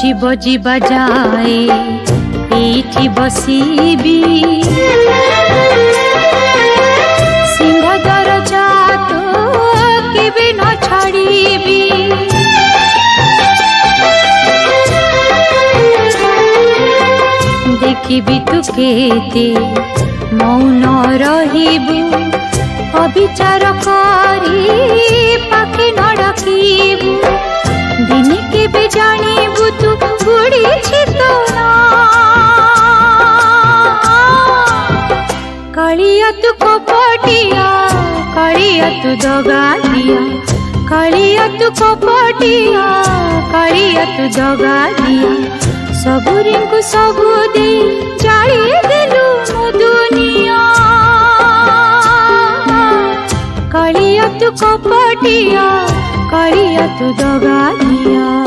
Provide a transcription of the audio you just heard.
जीव जीवा जाए एठी बसीबी सिंह दरजा तो केबे न छाड़ीबी देखिबी तू केते मौन रहिबू अविचार करी पाखे न डाकिबू दिने केबे जानिबू तू बुढ़ी छितो ना कालिया तू कपटिया कालिया तू दगादिया कालिया तू कपटिया कालिया तू दगादिया सबुरी को सबु दे जाई देलु मो दुनिया कालिया तू कपटिया कालिया तू दगादिया।